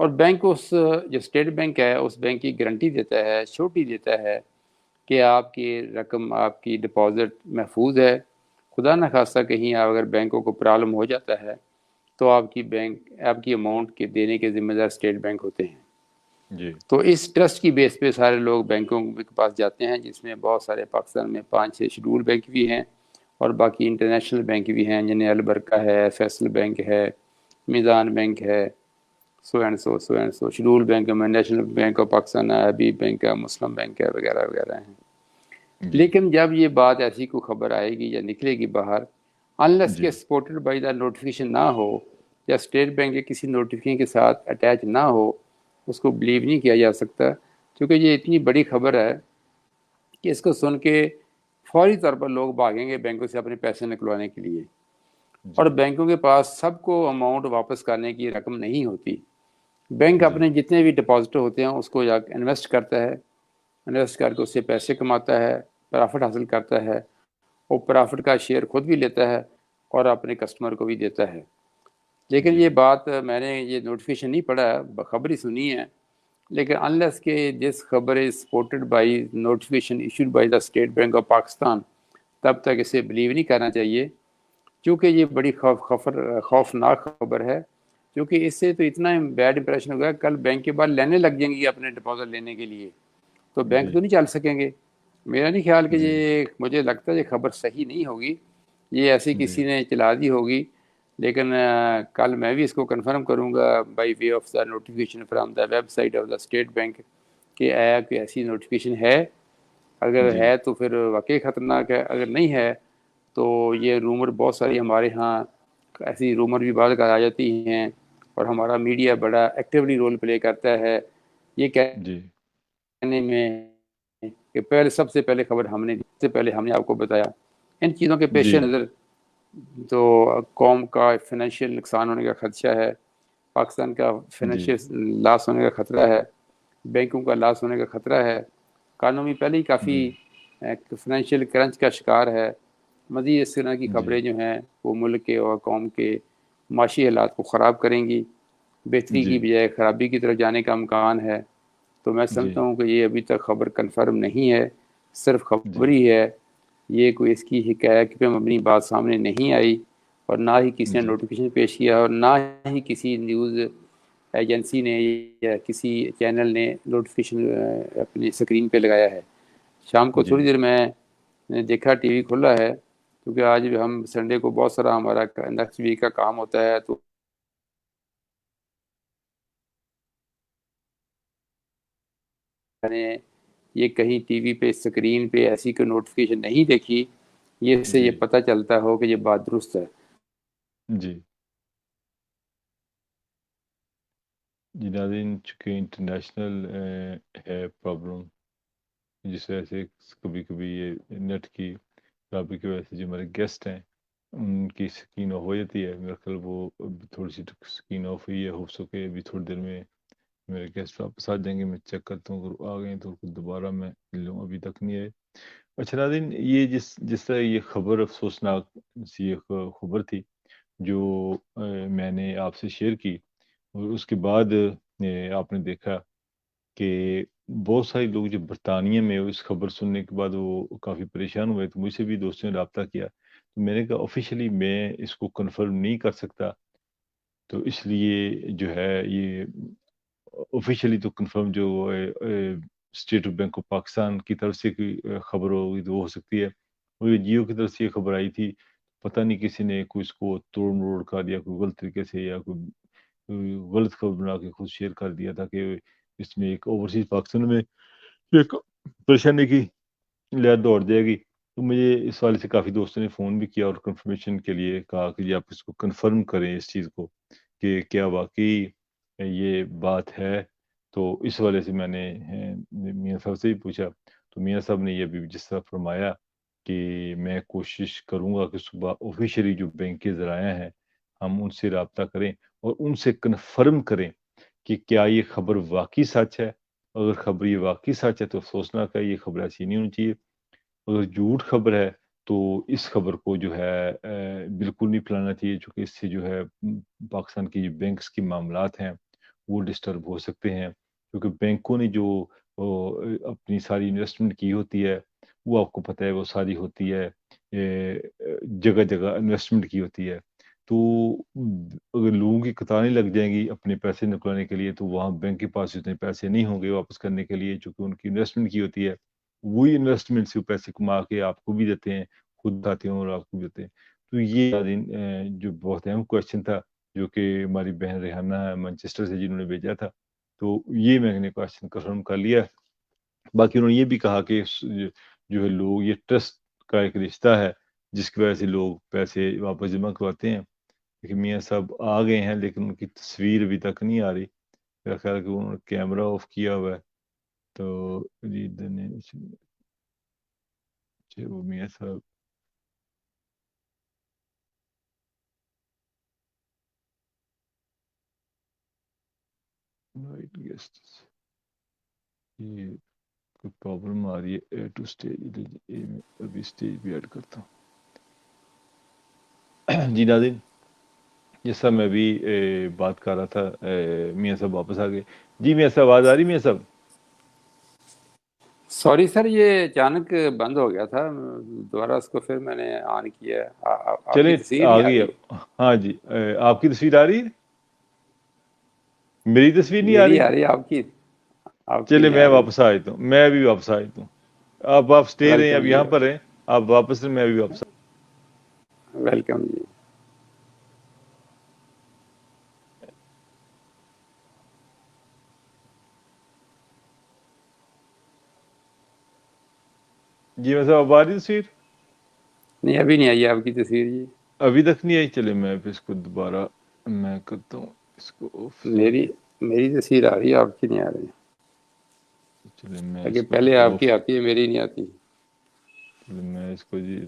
اور بینک اس جو state bank ہے اس بینک کی گارنٹی دیتا ہے، شورٹی دیتا ہے کہ آپ کی رقم، آپ کی ڈپازٹ محفوظ ہے. خدا نہ خواستہ کہیں اگر بینکوں کو پرابلم ہو جاتا ہے تو آپ کی اماؤنٹ کے دینے کے ذمہ دار اسٹیٹ بینک ہوتے ہیں. جی تو اس ٹرسٹ کی بیس پہ سارے لوگ بینکوں کے پاس جاتے ہیں، جس میں بہت سارے پاکستان میں 5-6 شیڈول بینک بھی ہیں اور باقی انٹرنیشنل بینک بھی ہیں، جنہیں البرکہ ہے، فیصل بینک ہے، میزان بینک ہے، so and so schedule bank میں نیشنل بینک آف پاکستان ہے، حبیب بینک ہے، مسلم بینک ہے، وغیرہ وغیرہ ہیں. جی لیکن جب یہ بات ایسی کو خبر آئے گی یا نکلے گی باہر، انلیس جی کے سپورٹڈ بائی دا نوٹیفیکیشن نہ ہو یا اسٹیٹ بینک کے کسی نوٹیفیکیشن کے ساتھ اٹیچ نہ ہو، اس کو بلیو نہیں کیا جا سکتا. کیونکہ یہ اتنی بڑی خبر ہے کہ اس کو سن کے فوری طور پر لوگ بھاگیں گے بینکوں سے اپنے پیسے نکلوانے کے لیے. اور جی بینکوں کے پاس سب کو اماؤنٹ واپس کرنے کی رقم نہیں ہوتی. بینک جی اپنے جتنے بھی ڈپازٹ ہوتے ہیں اس کو جا کے انویسٹ کرتا ہے، انویسٹ کر کے اس سے پیسے کماتا ہے، پرافٹ حاصل کرتا ہے، وہ پرافٹ کا شیئر خود بھی لیتا ہے اور اپنے کسٹمر کو بھی دیتا ہے. لیکن جی یہ بات میں نے یہ نوٹیفیکیشن نہیں پڑھا ہے، خبر ہی سنی ہے. لیکن انلیس کہ دس خبر is supported by notification issued by the State bank of Pakistan, تب تک اسے بلیو نہیں کرنا چاہیے. کیونکہ یہ بڑی خوفناک خبر ہے. کیونکہ اس سے تو اتنا بیڈ امپریشن ہو گیا، کل بینک کے بعد لینے لگ جائیں گی اپنے ڈپازٹ لینے کے لیے، تو بینک جی تو نہیں چل سکیں گے. میرا نہیں خیال کہ جی یہ، مجھے لگتا ہے یہ خبر صحیح نہیں ہوگی، یہ ایسی جی کسی نے چلا دی ہوگی. لیکن کل میں بھی اس کو کنفرم کروں گا by way of the notification from the website of the State Bank کہ آیا کوئی ایسی نوٹیفیکیشن ہے. اگر جی ہے تو پھر واقعی خطرناک ہے، اگر نہیں ہے تو یہ رومر بہت ساری ہمارے ہاں ایسی رومر بھی بعد کا آ جاتی ہیں اور ہمارا میڈیا بڑا ایکٹیولی رول پلے کرتا ہے یہ جی کہنے میں کہ سب سے پہلے خبر ہم نے آپ کو بتایا. ان چیزوں کے پیش جی نظر تو قوم کا فائنینشیل نقصان ہونے کا خدشہ ہے، پاکستان کا جی فائنینشیل لاس ہونے کا خطرہ ہے، بینکوں کا لاس ہونے کا خطرہ ہے. اکانومی پہلے ہی کافی جی فائنینشیل کرنچ کا شکار ہے. مزید اس طرح کی جی خبریں جو ہیں وہ ملک کے اور قوم کے معاشی حالات کو خراب کریں گی، بہتری کی جی بجائے خرابی کی طرف جانے کا امکان ہے. تو میں جی سمجھتا ہوں کہ یہ ابھی تک خبر کنفرم نہیں ہے، صرف خبر جی ہی ہے. یہ کوئی اس کی حکایت پہ مبنی بات سامنے نہیں آئی اور نہ ہی کسی نے جی نوٹیفیکیشن پیش کیا اور نہ ہی کسی نیوز ایجنسی نے یا کسی چینل نے نوٹیفیکیشن اپنی اسکرین پہ لگایا ہے. شام کو جی تھوڑی دیر میں دیکھا ٹی وی کھلا ہے، کیونکہ آج ہم سنڈے کو بہت سارا ہمارا نیکسٹ ویک کا کام ہوتا ہے، تو میں نے یہ کہیں ٹی وی پہ اسکرین پہ ایسی کوئی نوٹیفیکیشن نہیں دیکھی یہ اس سے یہ جی پتہ چلتا ہو کہ یہ بات درست ہے. جی جی ناظرین، چونکہ انٹرنیشنل ہے پرابلم، جس وجہ سے کبھی کبھی یہ نیٹ کی خرابی کی وجہ سے جو ہمارے گیسٹ ہیں ان کی سکرین آف ہو جاتی ہے. میرا خیال وہ تھوڑی سی سکرین آف ہوئی ہے، ہو سکے ابھی تھوڑی دیر میں میرے گیسٹ واپس آ جائیں گے. میں چیک کرتا ہوں، اگر آ گئے تو دوبارہ میں لوں، ابھی تک نہیں آئے. اچھا ناظرین، یہ جس طرح یہ خبر افسوسناک سی ایک خبر تھی جو میں نے آپ سے شیئر کی، اور اس کے بعد آپ نے دیکھا کہ بہت سارے لوگ جو برطانیہ میں اس خبر سننے کے بعد وہ کافی پریشان ہوئے، تو مجھ سے بھی دوستوں نے رابطہ کیا. تو میں نے کہا آفیشیلی میں اس کو کنفرم نہیں کر سکتا، تو اس لیے جو ہے یہ آفیشیلی تو کنفرم جو اسٹیٹ بینک آف پاکستان کی طرف سے کوئی خبر ہوگی تو وہ ہو سکتی ہے. اور جیو کی طرف سے یہ خبر آئی تھی، پتہ نہیں کسی نے کوئی اس کو توڑ موڑ کر دیا کوئی غلط طریقے سے، یا کوئی غلط خبر بنا کے خود شیئر کر دیا تھا کہ اس میں ایک اوورسیز پاکستان میں ایک پریشانی کی لہر دوڑ جائے گی. تو مجھے اس والے سے کافی دوستوں نے فون بھی کیا اور کنفرمیشن کے لیے کہا کہ جی آپ اس کو کنفرم کریں اس چیز کو کہ کیا واقعی یہ بات ہے. تو اس والے سے میں نے میاں صاحب سے بھی پوچھا، تو میاں صاحب نے یہ بھی جس طرح فرمایا کہ میں کوشش کروں گا کہ صبح آفیشیلی جو بینک کے ذرائع ہیں ہم ان سے رابطہ کریں اور ان سے کنفرم کریں کہ کیا یہ خبر واقعی سچ ہے. اگر خبر یہ واقعی سچ ہے تو افسوسناک ہے، یہ خبر ایسی نہیں ہونی چاہیے. اگر جھوٹ خبر ہے تو اس خبر کو جو ہے بالکل نہیں پھیلانا چاہیے، چونکہ اس سے جو ہے پاکستان کی جو بینکس کی معاملات ہیں وہ ڈسٹرب ہو سکتے ہیں، کیونکہ بینکوں نے جو اپنی ساری انویسٹمنٹ کی ہوتی ہے وہ آپ کو پتہ ہے وہ ساری ہوتی ہے جگہ جگہ انویسٹمنٹ کی ہوتی ہے، تو اگر لوگوں کی قطاریں لگ جائیں گی اپنے پیسے نکلانے کے لیے تو وہاں بینک کے پاس اتنے پیسے نہیں ہوں گے واپس کرنے کے لیے، چونکہ ان کی انویسٹمنٹ کی ہوتی ہے، وہی انویسٹمنٹ سے پیسے کما کے آپ کو بھی دیتے ہیں، خود آتے ہیں اور آپ کو بھی دیتے ہیں۔ تو یہ جو بہت اہم کویشچن تھا جو کہ ہماری بہن ریحانہ مانچسٹر سے جنہوں نے بھیجا تھا، تو یہ میں نے کویشچن کنفرم کر لیا۔ باقی انہوں نے یہ بھی کہا کہ جو ہے لوگ یہ ٹرسٹ کا ایک رشتہ ہے جس کی وجہ سے لوگ پیسے واپس جمع کرواتے ہیں، لیکن میاں صاحب آ گئے ہیں لیکن ان کی تصویر ابھی تک نہیں آ رہی، میرا خیال ہے کہ انہوں نے کیمرہ آف کیا ہوا ہے، تو وہ میاں صاحب نائٹ گیسٹ یہ کوئی پرابلم آ رہی ہے، اے ٹو اسٹیج میں ابھی اسٹیج بھی ایڈ کرتا ہوں۔ جی ناظرین، جس سے میں بھی بات کر رہا تھا میاں صاحب واپس آ گئے۔ جی میاں صاحب آواز آ رہی میاں صاحب؟ سوری سر، یہ اچانک بند ہو گیا تھا، دوبارہ اس کو پھر میں نے آن کیا۔ آپ کی چلیں تصویر آ نہیں آ گئی رہی؟ اب، ہاں جی آپ کی تصویر آ رہی ہے، میری تصویر نہیں آ میری رہی؟ آ رہی ہے، آپ کی چلے نہیں میں آ رہی۔ واپس آ جاتا ہوں، میں بھی واپس آ جاتا ہوں، آپ اسٹے رہیں، اب ویلکم جی، یہاں پر رہیں، آپ واپس میں بھی واپس ویلکم جی۔ جی میں صاحب اب آ رہی تصویر؟ نہیں، ابھی نہیں آئی ہے آپ کی تصویر جی۔ ابھی تک نہیں آئی، چلے میں پھر اس کو دوبارہ میں کرتا ہوں اس کو آف جا کے، میری تصویر آ رہی ہے، آپ کی نہیں آ رہی، چلے میں تاکہ اس کو پہلے آپ آف، کی آتی ہے، میری نہیں آتی۔ چلے میں اس کو جی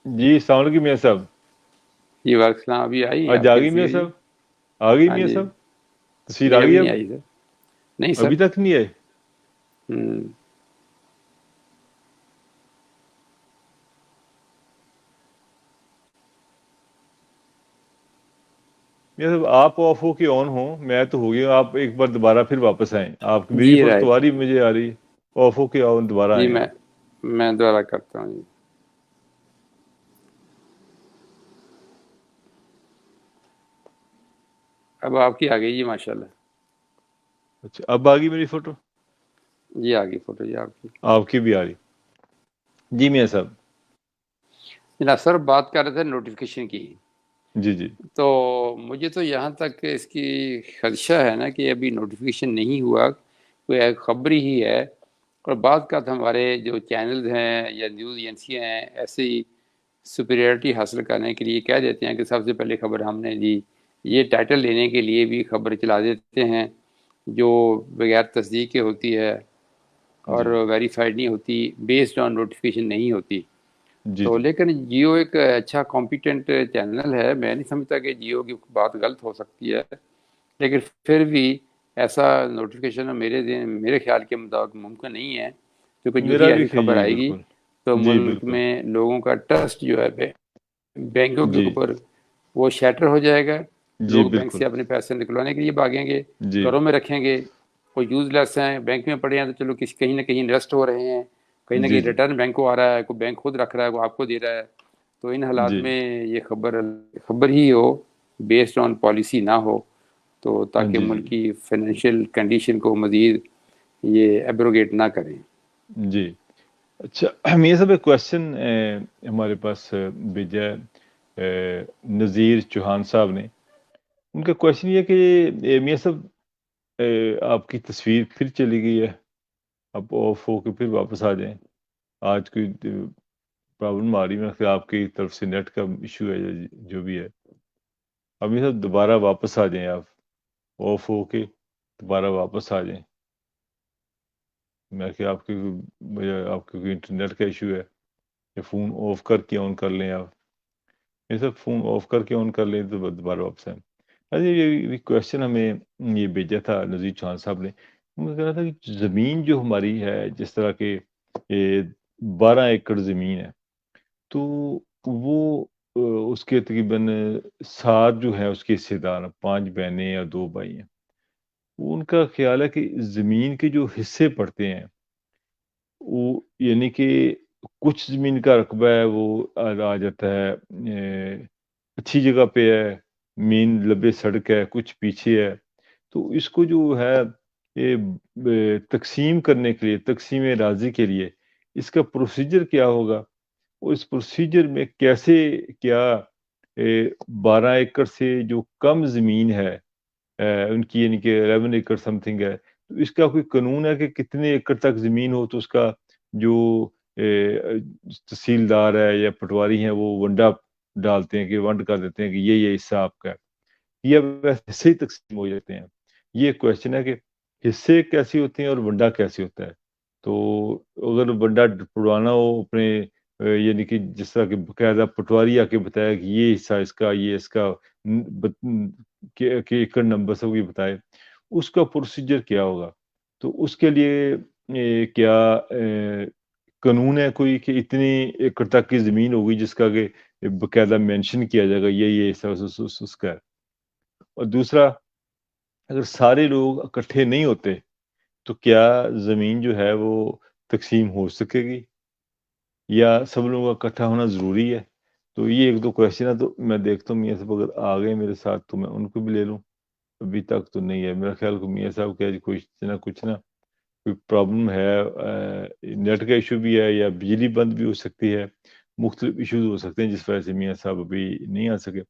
جی السلام علیکم میاں صاحب، جی وعلیکم السلام۔ ابھی آئی آج آپ آ کی گئی میاں تصویر جی؟ صاحب؟ آ گئی ہاں میاں جی، صاحب تصویر نہیں آ ابھی گئی نہیں اب؟ آئی سر، نہیں سر۔ ابھی تک نہیں آئے؟ ہوں، میاں صاحب آپ آف ہو کے آن ہو، میں تو ہو گیا، آپ ایک بار دوبارہ پھر واپس آئیں، آپ کی میری جی فوٹو تو رائٹ، آ رہی مجھے آ رہی، آف ہو کے آن دوبارہ جی آئیں آپ۔ میں دوبارہ کرتا ہوں جی۔ اب آپ کی آ گئی جی، ماشاء اللہ۔ اچھا اب آ گئی میری فوٹو؟ جی آ گئی فوٹو جی آپ کی۔ آپ کی بھی آ رہی؟ جی میاں صاحب۔ جناب سر، بات کر رہے تھے نوٹیفیکیشن کی، جی جی تو مجھے تو یہاں تک اس کی خدشہ ہے نا کہ ابھی نوٹیفیکیشن نہیں ہوا، کوئی ایک خبری ہی ہے، اور بعض کا ہمارے جو چینلز ہیں یا نیوز ایجنسیاں ہیں ایسے ہی سپیریورٹی حاصل کرنے کے لیے کہہ دیتے ہیں کہ سب سے پہلے خبر ہم نے دی، یہ ٹائٹل لینے کے لیے بھی خبر چلا دیتے ہیں جو بغیر تصدیق کے ہوتی ہے اور جی ویریفائڈ نہیں ہوتی، بیسڈ آن نوٹیفیکیشن نہیں ہوتی۔ جی تو جی لیکن جیو ایک اچھا کمپیٹنٹ چینل ہے، میں نہیں سمجھتا کہ جیو کی بات غلط ہو سکتی ہے، لیکن پھر بھی ایسا نوٹیفیکیشن میرے خیال کے مطابق ممکن نہیں ہے، کیونکہ جو میرا ہی بھی ایسی خبر جی آئے گی بالکل، تو جی ملک بالکل، میں لوگوں کا ٹرسٹ جو ہے بینکوں کے جی اوپر وہ شیٹر ہو جائے گا، جی لوگ بینک بالکل، سے اپنے پیسے نکلوانے کے لیے بھاگیں گے، جی گھروں میں رکھیں گے، کوئی یوز لیس ہیں، بینک میں پڑے ہیں تو چلو کہیں نہ کہیں انویسٹ ہو رہے ہیں، کہیں نہ جی کہیں جی ریٹرن بینک کو آ رہا ہے، کوئی بینک خود رکھ رہا ہے، وہ آپ کو دے رہا ہے، تو ان حالات جی میں یہ خبر ہی ہو، بیسڈ آن پالیسی نہ ہو، تو تاکہ جی ملک جی کی فائنینشیل کنڈیشن کو مزید یہ ایبروگیٹ نہ کریں۔ جی اچھا میاں صاحب ایک کویشچن ہمارے پاس بھیجا ہے نذیر چوہان صاحب نے، ان کا کویشچن یہ کہ میاں صاحب آپ کی تصویر پھر چلی گئی ہے، آپ آف ہو کے پھر واپس آ جائیں. آج کوئی پرابلم آ رہی ہے، کہ آپ کی طرف سے نیٹ کا ایشو ہے یا جو بھی ہے. ابھی سب دوبارہ واپس آ جائیں، آپ آف ہو کے دوبارہ واپس آ جائیں. میں کہ آپ کے کوئی انٹرنیٹ کا ایشو ہے، یا فون آف کر کے آن کر لیں. آپ یہ سب فون آف کر کے آن کر لیں تو دوبارہ واپس آئیں. یہ کویشچن ہمیں یہ بھیجا تھا نذیر چوہان صاحب نے. مجھے کہہ رہا تھا کہ زمین جو ہماری ہے، جس طرح کے 12 ایکڑ زمین ہے، تو وہ اس کے تقریباً 7 جو ہیں اس کے حصے دار، 5 بہنیں یا 2 بھائی ہیں. ان کا خیال ہے کہ زمین کے جو حصے پڑتے ہیں، وہ یعنی کہ کچھ زمین کا رقبہ ہے وہ آ جاتا ہے اچھی جگہ پہ ہے، مین لبے سڑک ہے، کچھ پیچھے ہے. تو اس کو جو ہے یہ تقسیم کرنے کے لیے، تقسیم راضی کے لیے اس کا پروسیجر کیا ہوگا، اور اس پروسیجر میں کیسے کیا 12 ایکڑ سے جو کم زمین ہے ان کی، یعنی کہ 11 ایکڑ سم تھنگ ہے، تو اس کا کوئی قانون ہے کہ کتنے ایکڑ تک زمین ہو تو اس کا جو تحصیلدار ہے یا پٹواری ہیں وہ ونڈا ڈالتے ہیں، کہ ونڈ کر دیتے ہیں کہ یہ حصہ آپ کا ہے، یا ویسے ہی تقسیم ہو جاتے ہیں. یہ کویشچن ہے کہ حصے کیسے ہوتے ہیں اور ونڈا کیسے ہوتا ہے. تو اگر ونڈا پڑوانا ہو اپنے یعنی کہ جس طرح کہ باقاعدہ پٹواری آ کے بتایا کہ یہ حصہ اس کا، یہ اس کا کہ ایکڑ نمبر سب یہ بتائے، اس کا پروسیجر کیا ہوگا. تو اس کے لیے کیا قانون ہے کوئی کہ اتنی ایکڑ تک کی زمین ہوگی جس کا کہ باقاعدہ مینشن کیا جائے گا یہ حصہ اس کا ہے. اور دوسرا، اگر سارے لوگ اکٹھے نہیں ہوتے تو کیا زمین جو ہے وہ تقسیم ہو سکے گی، یا سب لوگوں کا اکٹھا ہونا ضروری ہے. تو یہ 1-2 کویشچن ہے، تو میں دیکھتا ہوں میاں صاحب اگر آ گئے میرے ساتھ تو میں ان کو بھی لے لوں. ابھی تک تو نہیں ہے میرا خیال. کو میاں صاحب کیا کچھ نہ کوئی پرابلم ہے، نیٹ کا ایشو بھی ہے، یا بجلی بند بھی ہو سکتی ہے، مختلف ایشوز ہو سکتے ہیں جس وجہ سے میاں صاحب ابھی نہیں آ سکے.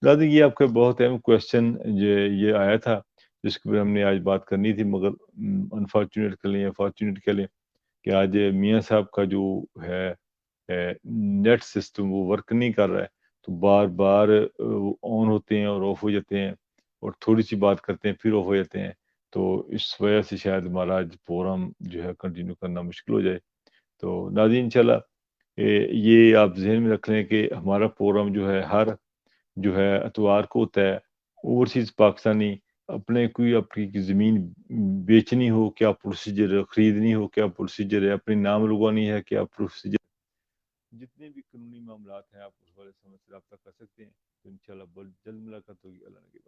لہٰذا یہ آپ کا بہت اہم کویشچن یہ آیا تھا جس کے بارے ہم نے آج بات کرنی تھی، مگر انفارچونیٹ کر لیں یا فارچونیٹ کر لیں کہ آج میاں صاحب کا جو ہے نیٹ سسٹم وہ ورک نہیں کر رہا ہے. تو بار بار آن ہوتے ہیں اور آف ہو جاتے ہیں، اور تھوڑی سی بات کرتے ہیں پھر آف ہو جاتے ہیں. تو اس وجہ سے شاید ہمارا آج پروگرام جو ہے کنٹینیو کرنا مشکل ہو جائے. تو ناظرین انشاءاللہ یہ آپ ذہن میں رکھ لیں کہ ہمارا پروگرام جو ہے ہر جو ہے اتوار کو ہوتا ہے. اوورسیز پاکستانی اپنی زمین بیچنی ہو کیا پروسیجر، خریدنی ہو کیا پروسیجر ہے، اپنے نام لگوانی ہے کیا پروسیجر، جتنے بھی قانونی معاملات ہیں آپ اس والے سمجھ سے رابطہ کر سکتے ہیں. تو انشاءاللہ بہت جلد ملاقات ہوگی. اللہ نے